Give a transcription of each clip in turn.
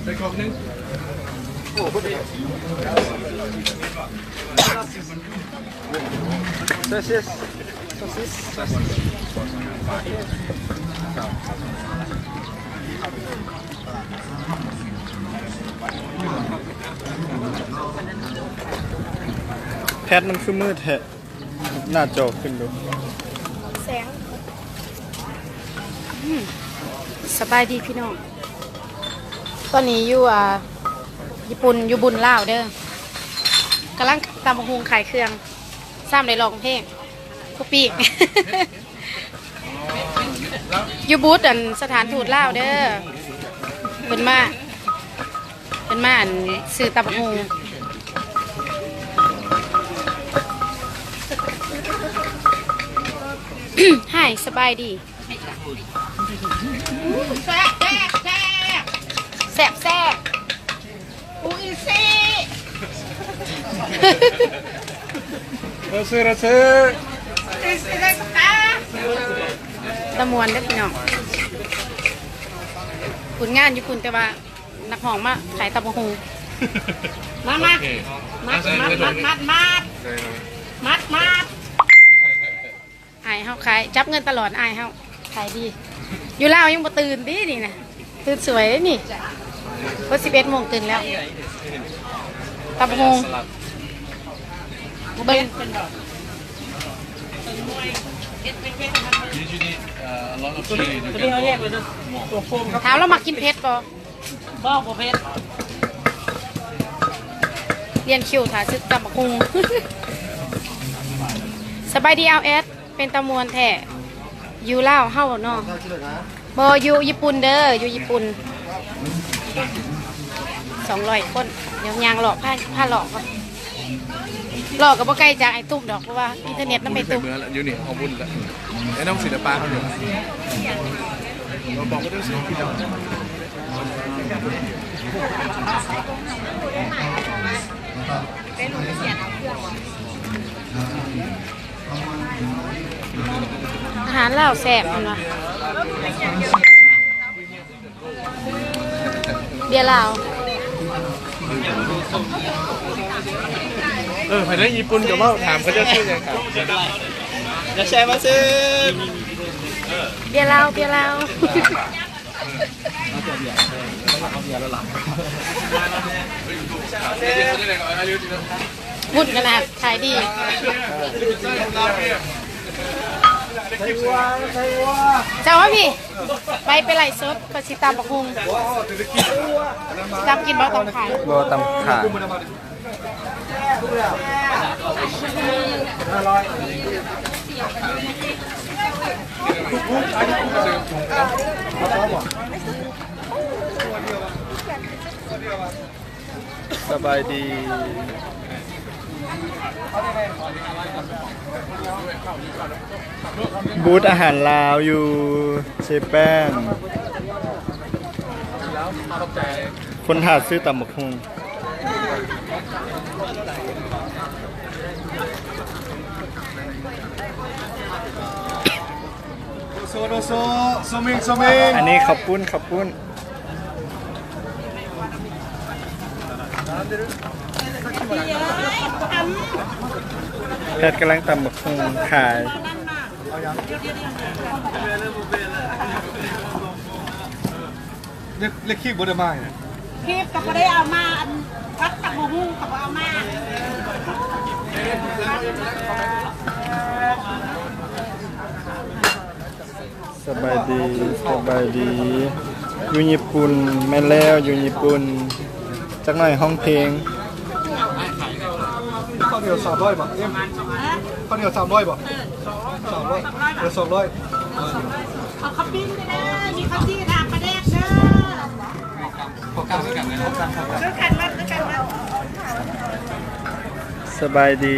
ไปกองนึงโอ้โหดีแพทมันคือมืดแทะหน้าจอขึ้นดูแสงสบายดีพี่น้องตอนนี้อยู่ญี่ปุ่นอยู่บุญลาวเด้อกำลังตำบักหุ่งขายเครื่องซ้ำได้ลองเพลงคุปีก อยู่บูธอันสถานทูตลาวเด้อเป็นมาอันซื้อตำบักหุ่งให้สบายดีแซ่บอุ้ยซีเราซื้อตะมวนเด้อพี่น้องผลงานญี่ปุ่นแต่ว่านักห้องมาขายตะบะฮงมัดอายเฮาขายจับเงินตลอดอายเฮาขายดีอยู่ลาวยังบ่ตื่นดินี่นะตื่นสวยนี่พอ11 โมงตื่นแล้วตะบะฮงเบิ้งถามแล้วมากินเผ็ดป่ะบ่เผ็ดเรียนคิวถ่ายซึกตะบะฮงสบายดีเอาแอดเป็นตะมวนแท้อยู่ลาวเฮาเนาะบ่อยู่ญี่ปุ่นเด้ออยู่ญี่ปุ่น200 คนเดี๋ยวยางหลอกผ้าหลอกก่อนหลอกกับบ่ไกลจากไอ้ตุ้มดอกเพราะว่าอินเทอร์เน็ตนั่นไม่ตุ้มอยู่นี่ของบุญแล้วไอ้น้องศิลปะเขาอยู่เราบอกว่าต้องศิลปินอาหารลาวแซ่บมันวะเบียร์ลาวภายในญี่ปุ่นกับว่าถามเขาจะชื่อยังครับจะแชร์มาซื้อเบียร์ลาวบุญขนาดขายดีเจ้าว่าพี่ไปไหลซดไปสิตามบักฮุงตามกินบ่ตามขายบ่ตำขาสบายดีบูธอาหารลาวอยู่เชแป้งคนถาดซื้อตำบักหุ่งโซมิงอันนี้ขับปุ้นแพทย์กำลังตำบักหุ่งขายเล็กขี้บดมาคลิปก็ได้เอามาพัดตะบูมูก็เอามาสบายดีอยู่ญี่ปุ่นแม่แล้วอยู่ญี่ปุ่นจักหน่อยห้องเพลงข้าวเหนียว300บาทข้าวเหนียว300บาท300หรือ200เอาข้าวปิ้งไปเลยมีข้าวจี้ทางประเด็กเด้อขอการกันเลยซื้อกันมาสบายดี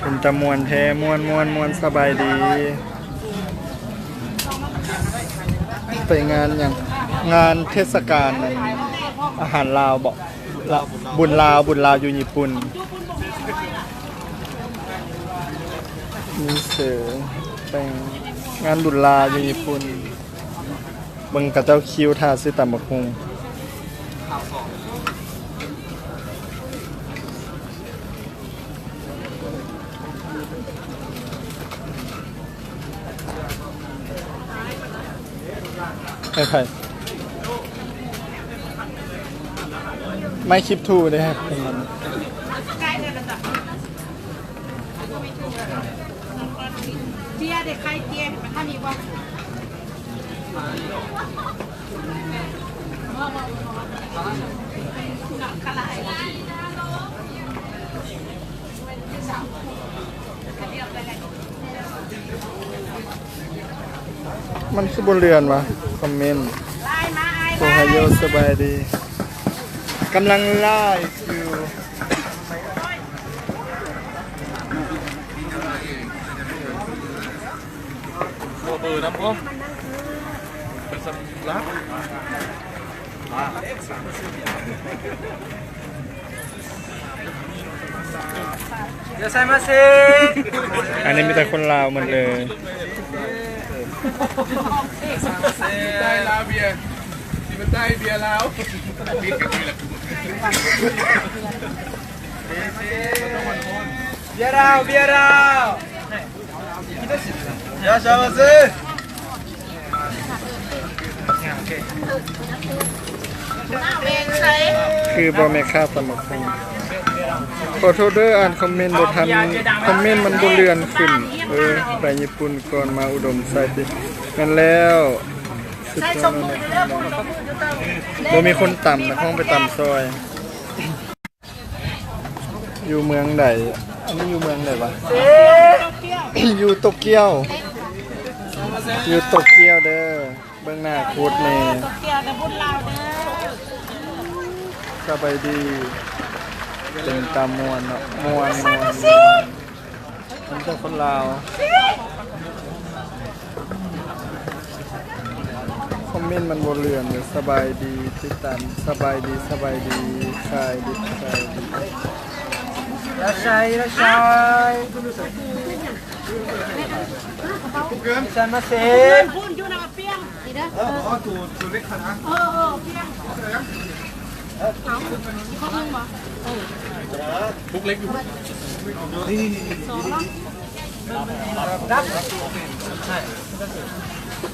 เป็นตะมวนแท้มวนสบายดีไปงานอย่างงานเทศกาลอาหารลาวบอกบุญลาวอยู่ญี่ปุ่น มีเสือแต่งงานบุญลาอยู่ญี่ปุ่นเบิ่งกับเจ้าคิวท่าซื้อตำบักหุ่งไผ่ไม่คลิปทูได้ครับเป็นมัน เจียเด็กใครเจียเห็นไหมถ้ามีว่า มันคือบนเรือนวะคอมเมนต์ ไล่มาไอ้ โอไฮโอสบายดีกำลังไล่อยู่อันนี้มีแต่คนลาวหมดเลย ได้ลาวเบียร์ที่มันได้เบียร์แล้วบิดกันทีละเบียร์เราเบียร์เรายาชามาซิ คือบอแม่ค่าสมัครคงขอโทษด้วยอ่านคอมเมนต์บ่ทันคอมเมนต์มันบ่เลื่อนขึ้นไปญี่ปุ่นก่อนมาอุดมไซต์นั่นแล้วสุดยอดบ่มีคนต่ำนะห้องไปต่ำซอย อยู่เมืองใดอันนี้อยู่เมืองใดวะ อยู่โตเกียวอยู่โตเกียวเด้อเบื้องหน้าโคตรแน่ เจียกับบุญเราเด้อ สบายดีเป็นตามวนเนาะมวนมันจะคนลาวคอมเมนต์มันบนเรือนเลยสบายดีติดตามสบายดีขายดีขายดีราชัยฉันมาเซ พูดอยู่นะเปียง ดีเด้อ อ๋อตูเล็กขนาด เปียง บุกเล็กอยู่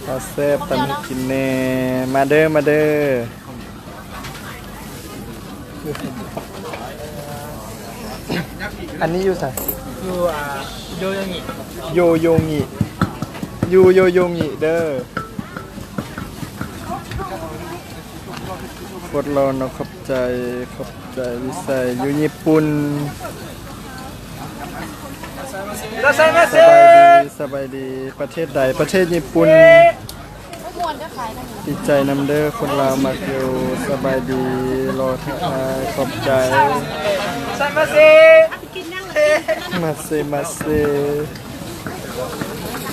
ขอเซฟตันกินเน่มาเด้ออันนี้อยู่ไสอยู่โยงิอยู่โยโยงิเด้อกดรอเนาะขอบใจวิสัยอยู่ญี่ปุ่นสบายดีประเทศใดประเทศญี่ปุ่นดีใจนำเด้อคนลาวมักอยู่สบายดีรอทักทายขอบใจมาเซ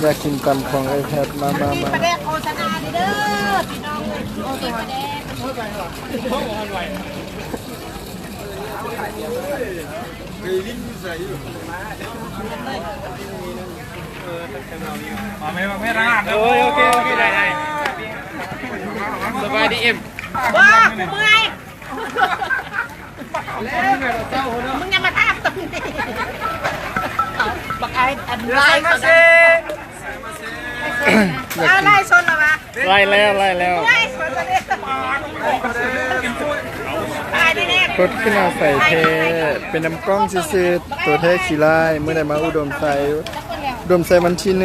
อยากกินตำของไอแพดมา ประเด็นโฆษณาเด้อพี่น้องโอเคประเด็น ไม่ร้านโอเคได้สบายดีเอ็ม ว้ากูเมื่อยมึงอย่ามาท้าตรงนี้บักไอ้อันไล่มาเซ่ไล่ชนหรอวะ ไล่แล้ว ไล่ชนเลยตายแน่ กดขึ้นมาใส่เทเป็นน้ำกล้องซื่อๆตัวเทขี้ไล่เมื่อได้มาอุดมใส่วันที่1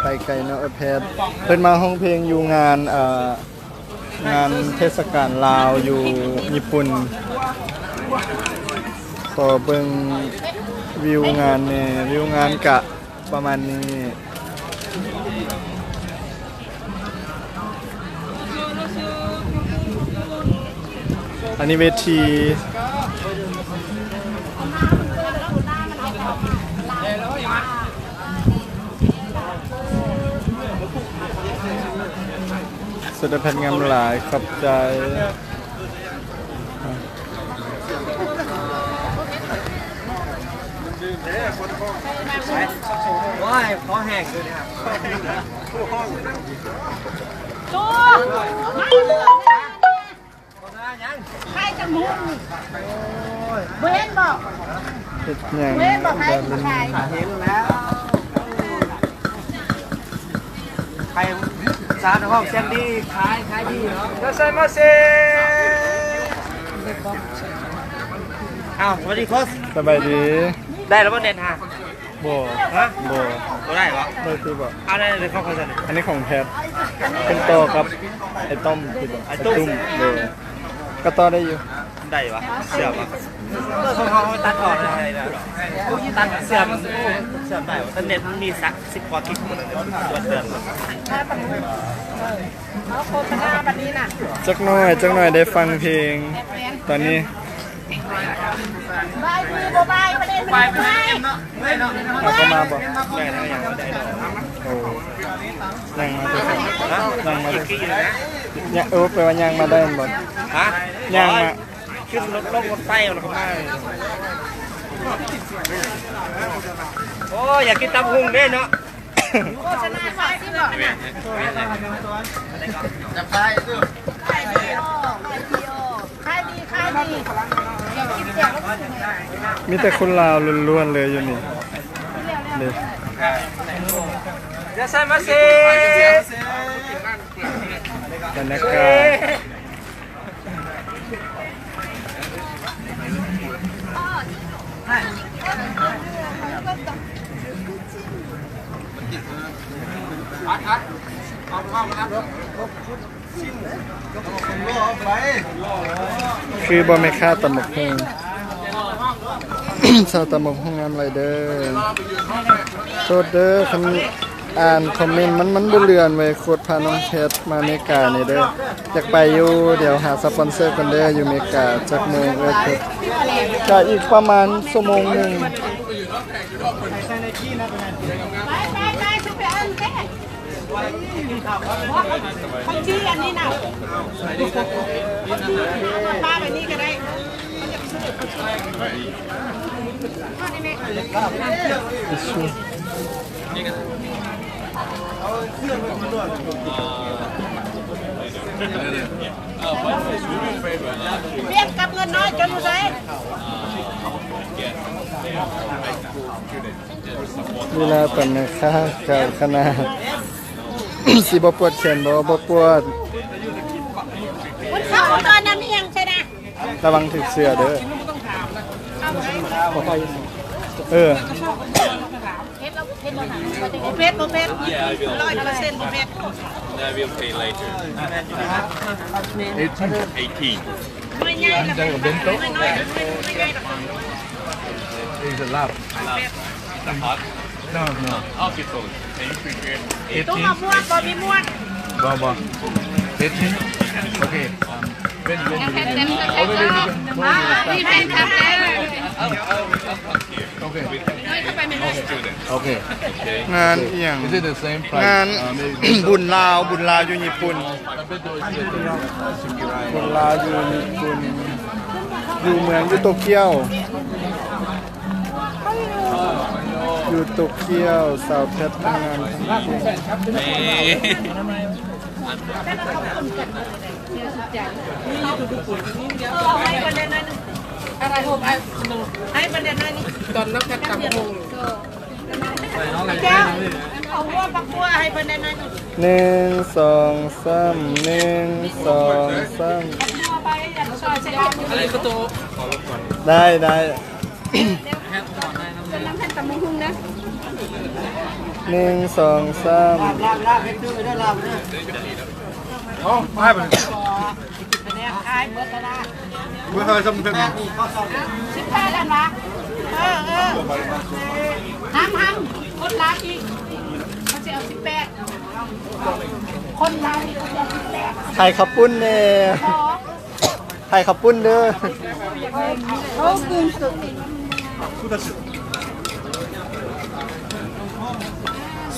ไปไกลเนาะแพทเพิ่นมาห้องเพลงอยู่งานเทศกาลลาวอยู่ญี่ปุ่นขอเบิ่งวิวงานเนี่ยวิวงานกะประมาณนี้อันนี้เวทีสุดแพทงามหลายขอบใจ ยขอแห้งด้วยนะครับ ตัวไม่ใครจะมุงเว้นบอก เฮ็ดหยัง เว้นบอกใครใคร เห็นแล้วใครสารห้องแซนดี้ขายดีเหรอแล้วใส่มาเซ่อ้าวสวัสดีโค้ช สบายดี ได้แล้วป่ะเด่นฮะ บ่ ฮะ บ่ ตัวได้เหรอ ได้คือบ่ เอาได้เลยเข้าคนสนิท อันนี้ของแพทเป็นต่อกับไอ้ต้มคือบ่ ไอ้ตุ้ม เด้อก็ต่อได้อยู่ ได้ปะเสื่อมปะของเขาตัดออกอะไรนะตัดเสื่อมได้ปะแต่เน็ตมันมีสัก10 กว่ากิกตัวเตือน เขาโฆษณาแบบนี้น่ะ จักหน่อยได้ฟังเพลง ตอนนี้ บายดีบ่บายประเด็นไม่ เราก็มาบ่ ได้ทั้งอย่างก็ได้ โอ้ยังมาได้ ยังมากี่อยู่นะ ยังแปลว่ายังมาได้บ่ ฮะ ยังมา ขึ้นรถไฟแล้วก็มาโอ้อยากกินตำหุงด้วยเนาะ โฆษณาขายที่บอกจับไปซื้อขายดีขายดีอยากกินเสียงแล้ว มีแต่คนลาวล้วนๆเลยอยู่นี่เด้อ จะใส่มาสิ บรรยากาศคือบ่แม่ค้าตำบักหุ่ง ชาวตำบลห้องน้ำไรเดอร์โทษเด้อคำอ่านคอมเมนต์มันบ่เรือนไว้โคตรพาน้องเพชรมาอเมริกานี่เด้ออยากไปอยู่เดี๋ยวหาสปอนเซอร์กันเด้ออยู่อเมริกาจักโมงเพชรก็อีกประมาณชั่วโมงหนึง ไปซื้อไปอันแค่คนชี้อันนี้น่ะป้าแบบนี้ก็ได้เรียกกับเงินน้อยจนอยู่ไหน เวลาตอนนี้ค่าเก่าขนาด สิบ่ปวดแขนบ่ปวด วันเข้าตอนนั้นยังใช่ไหม ระวังถึกเสือเด้อเออ เพชร100%เพชร No, we'll pay later. 18. ไม่ใหญ่หรอกไม่น้อยไม่ใหญ่หรอก The hot? No. I'll get those. Can you prepare? ตุ้มมาม่วงบอมีม่วง Okay. มีเพชรครับแล้ว Okay. งานเอียง Is it the same งาน price? บุญลาวอยู่ญี่ปุ่น บุญลาวอยู่ญี่ปุ่นอยู่เมืองอยู่โตเกียวอยู่โตเกียวสาวเพชรทำงานทั้งคืน ให้ประเด็นนั้นอะไรผมให้ประเด็นนั้นตอนนักการเมืองแก้วเอาม่วงปักบัวให้ประเด็นนั้น 1 2 3 1 2 3 ไปยันซอยเช็คอะไรก็ตัว ได้ เป็นน้ำแผ่นตำมะฮุ่งนะ 1 2 3 อ๋อให้ไป ขายเบิร์ดนะ เมื่อเคยสมุนไพร 18แล้วนะห้ามคนรักอีกเขาจะเอา18คนรักอีกเขาจะเอา18 ไข่ขับปุ้นเน่ไข่ขับปุ้นเด้อ เขากึ่งสุด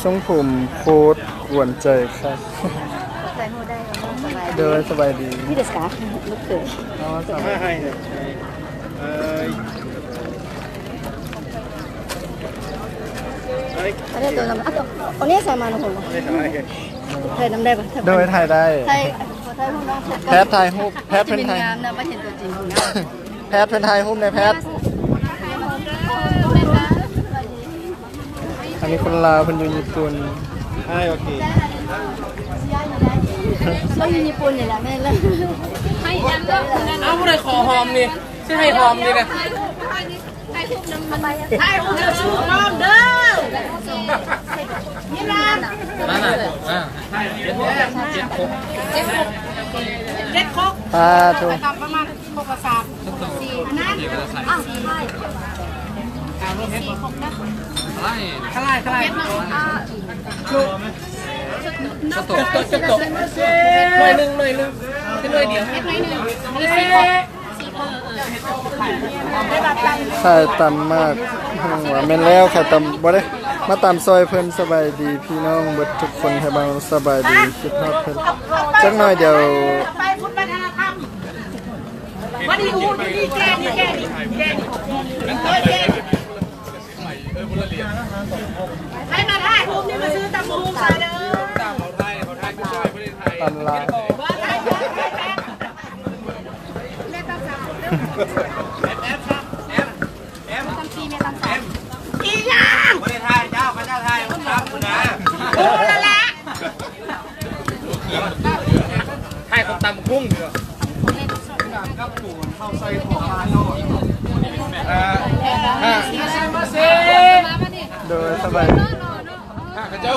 ทรงผมโคตรกวนใจครับเดินสบายดี นี่เด็กสาวลูกเขย อ๋อสบายดีありがとうございます。あとお姉様の方もไทยน้ำได้ปะ โดยถ่ายได้ ไทยไทยห้องน้ำ แพทย์ถ่ายรูปแพทย์เป็น เป็น ถ่าย งามนะไม่เห็นตัวจริงของงาม แพทย์เป็นถ่ายรูปในแพทย์อันนี้คนลาวคนอยู่ญี่ปุ่นใช่โอเค เราอยู่ญี่ปุ่นนี่แหละแม่เลย เอาผู้ใดขอหอมนี่ชื่อให้หอมนี่นะ ไทยห้องน้ำชูน้ำเด้อนี่นะ นั่นน่ะเจ็ดคก ปาโช ตามประมาณ6กระสอบ4นั้นอ้าวใช่4 6นะ ข้างล่างข้างล่าง นับ ตกหน่อยหนึ่งเป็นหน่อยเดียว เม็ดหน่อยหนึงมี4 6ได้แบบตัน ขายตำมากว่าแม่นแล้วขายตำบ่ได้มาตำซอยเพิ่นสบายดีพี่น้องเบิดทุกคนให้บางสบายดีคิดฮอดเพิ่นจักหน่อยเดี๋ยว ไปพุทธวัฒนธรรมวันนี้อูนี่แกนี่แกนี่แกนี่ให้มาถ่ายรูปนี่มาซื้อตำบูมใส่เด้อ ตำลาว ว่าถ่ายแม่ตำสามเด้อตำ4แม่ตำ3อีหยัง ไม่ได้ทายเจ้าพระเจ้าทายผมทำคุณนะ กูนั่นแหละ ให้คนตำกุ้ง เข้าใส่ของมาโน่ โดยสบายดี ถ้าข้าเจ้า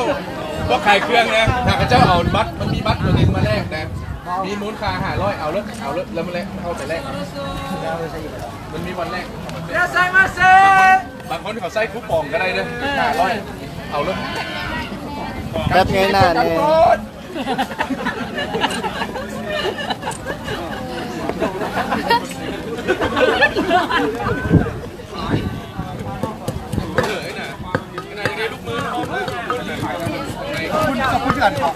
ก็ขายเครื่องนะถ้าข้าเจ้าเอาบัตรมันมีบัตรตัวนึงมาแลกนะมีมูลค่า500เอาเลยแล้วมันแลกเข้าไปแลกมันมีวันแรกบางคนเขาใส่คูปองก็ได้เลย500เอาเลย แพทย์ไงหน้านี่ ขอบคุณกันครับ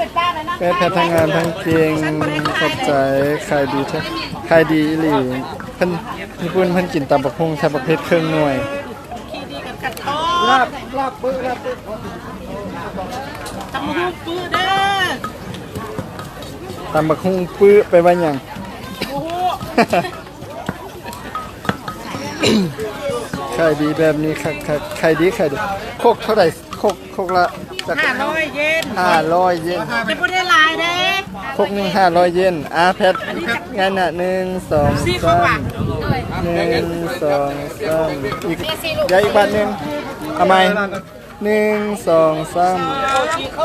แพทย์ทำงานทั้งเก่งขอบใจขายดีแท้ขายดีอีหลีเพิ่นญี่ปุ่นเพิ่นกินตำบักหุ่งแทบประเภทเครื่องหน่วย ลาบปื้อ ตำบูมปื้อเด้อ ตำบักหุ่งปื้อไปว่าหยัง ขายดีแบบนี้ขายดีโคกเท่าไหร่โคกละจาก 500 เยน 500 เยน จะบ่ได้หลายเด้ โคกหนึง500 เยนแพทย์งานน่ะ1 2 3 1 2 3อีกยายอีกบาทหนึงทำไม1 2 3โอ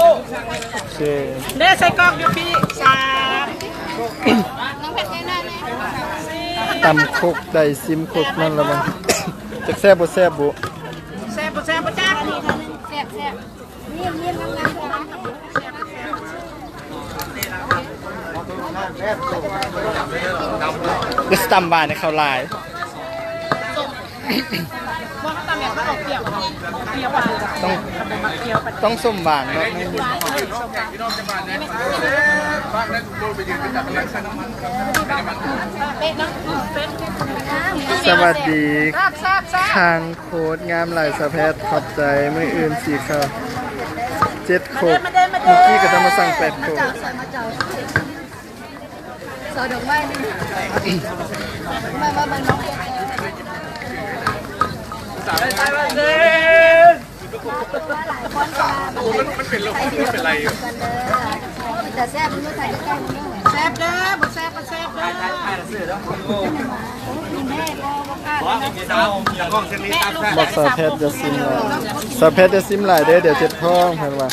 เค เด้อใส่กล่องอยู่พี่3 ตำโคกได้ซิมโคกนั่นละมันจักแซ่บบ่แซ่บบ่ แซ่บบ่แซ่บบ่จ้า เดี๋ยวสิตำบ้านให้เขาหลาย บ่ตำแบบมันออกเปรี้ยวค่ะเปรี้ยวหวานจ้ะ ต้องส้มหวานเนาะ เป็ดเนาะเป็ด สวัสดีทางโค้ดงามหลายสะแพทย์ขอบใจมื้ออื่นสีขาว7โคกเมื่อกี้ก็จะมาสั่ง8โคก สอดอกไม้นี่มาน้อง มันเป็นโรคมันเป็นไร แต่แซ่บมันไทยใกล้ๆมัน แซ่บเด้อบ่แซ่บบ่แซ่บเด้อ บอกสะแพทย์จะซิมหลายสะแพทย์จะซิมหลายเด้อเดี๋ยวเจ็บท้องเพิ่นว่า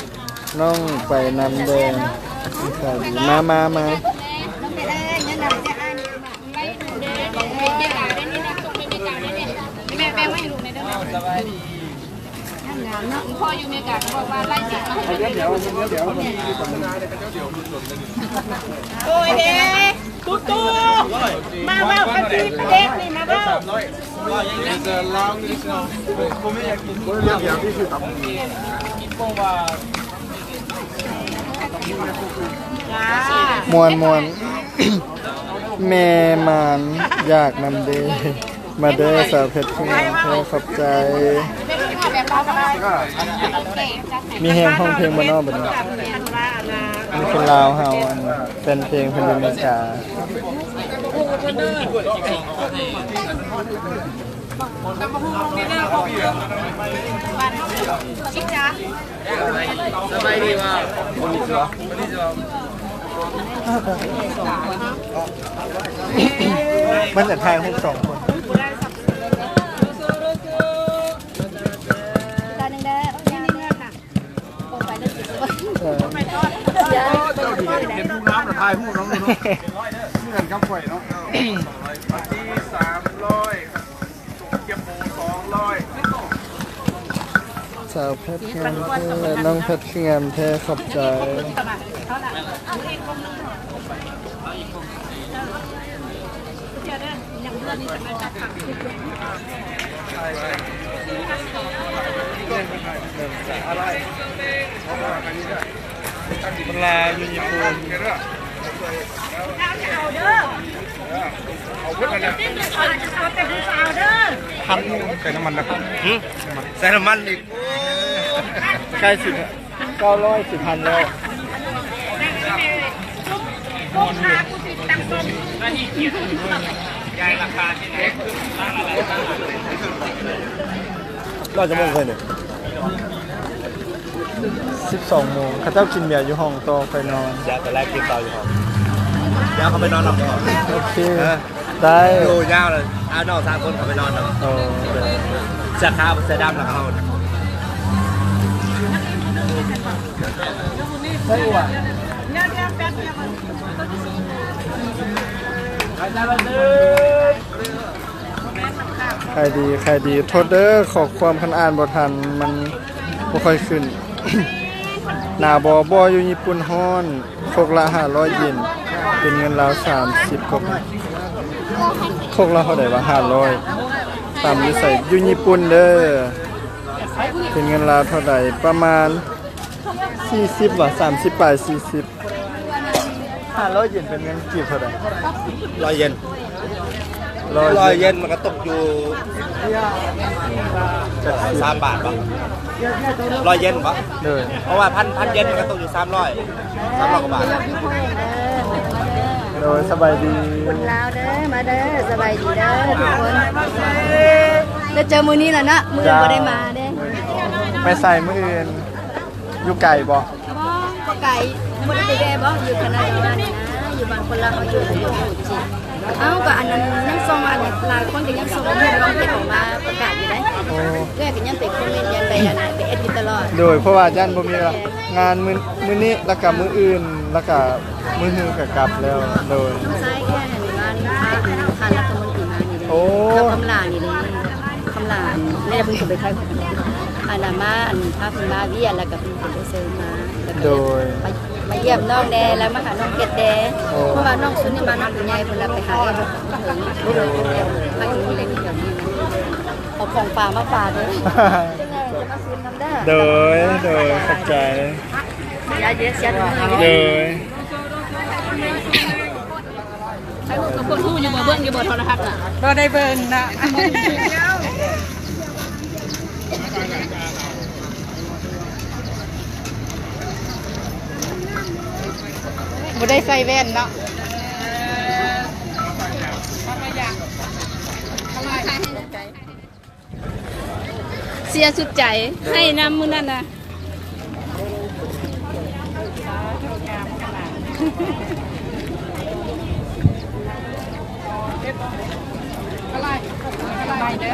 น้องไปนำแดงขายดีมา น้องเป็ดยังไงจะอ่าน แม่แป้งไม่ให้ลูกในเด้อพ่ออยู่เมกาบอกว่าไล่จิตมาให้เดี๋ยวโอ้ยเด้ตู้มาว่ากันที่ประเทศนี่มาเด้อ มวนแม่มานอยากนำเด้มาเด้อสาวเพชรคุณขอบใจ เป็นข้าวแบบ มีแฮงห้องเพลงบ้านนอกแบบนี้มีคนลาวเฮาอันเป็นเพลงคนอเมริกาสบายดีว่ามันจะทายหุ้ม2 คน ตาหนึ่งได้นี่นี่ค่ะโอ้ไปเลยสิยา เห็นน้ำแต่ทายหูน้องเนาะเหมือนกับไฟเนาะ ที่300เก็บหมู200 สาวเพชรงามแท้น้องเพชรงามแท้ขอบใจปลาอยู่ญี่ปุ่น พันใส่น้ำมันนะครับ ใส่น้ำมันอีก ใกล้สิบ910,000แล้วเราจะมองเคยเนี่ย12 โมงข้าเจ้ากินเบียร์อยู่ห้องโตไปนอน ยาแต่แรกกินต่ออยู่ครับยาเขาไปนอนหลับก่อน โอเคได้ ดูยาวเลยนอก3 คนเขาไปนอนหลับ โอ้เดี๋ยว เสื้อขาวเสื้อดำแล้วเขา ใช่ว่ะใครดีโทษเด้อขอความคันอ่านบ่ทันมันบ่ค่อยขึ้น หนาบ่อยู่ญี่ปุ่นฮ้อนโคกละ500 เยนเป็นเงินราว30กว่าโคกละเท่าใดวะ500ตามอยู่ใส่อยู่ญี่ปุ่นเด้อเป็นเงินราวเท่าใดประมาณ40ว่ะ30ปลาย40 500 เยนเป็นเงินกีบเท่าใด 100 เยน100 เยนมันก็ตกอยู่3 บาทป่ะ100 เยนป่ะ เด้อ เพราะว่าพันเยนมันก็ตกอยู่300 กว่าบาท พี่พ่อเด้อ โดยสบายดี คนลาวเด้อมาเด้อสบายดีเด้อทุกคนได้เจอมื้อนี้แล้วนะมื้อบ่ได้มาเด้ ไปใส่มื้ออื่นอยู่ไกลบ่ ก็ไก่บ่ได้ไปแด่บ่อยู่คณะอยู่บ้านนี่นะอยู่บ้านคนลาวเขาอยู่จริงเอ้าก็อันนั้นยังส่งอันนี้หลายคนก็ยังส่งให้น้องที่ออกมาประกาศอยู่ได้ โอ้ เพื่อก็ยังไปคอมเมนต์ยังไปอันนั้นไปเอ็ดอยู่ตลอด โดยเพราะว่าย่านบ่มีงานมื้อนี้แล้วก็มื้ออื่นแล้วก็มื้อฮือก็กลับแล้วโดย น้องชายแค่เห็นว่านี่ค่ะรัฐมนตรีมานี่เด้ โอ้ กับคำลานี่เด้คำลานี่เพิ่งจะไปไทยอันน่ะมาอันพาเพิ่นมาเวียนแล้วก็เพิ่นไปเซิร์ฟมาแล้วก็ โดย มาเยี่ยมน้องแดแล้วมาหาน้องเกดแดเพราะว่าน้องสุนนี่มาน้องผู้ใหญ่เพิ่นรับไปหาเองมาอยู่นี่เลยที่เดี๋ยวนี้เอาของฝากมาฝากเด้อจะมาซื้อน้ำเด้อ โดยเข้าใจ ยาเยอะเสียด โดย กับคนหู้อยู่บ่เบิ่งอยู่บ่โทรทัศน์น่ะ บ่ได้เบิ่งนะ บ่ได้ใส่แว่นเนาะเสียสุดใจให้นำมื้อนั้นน่ะอะไรเด้อ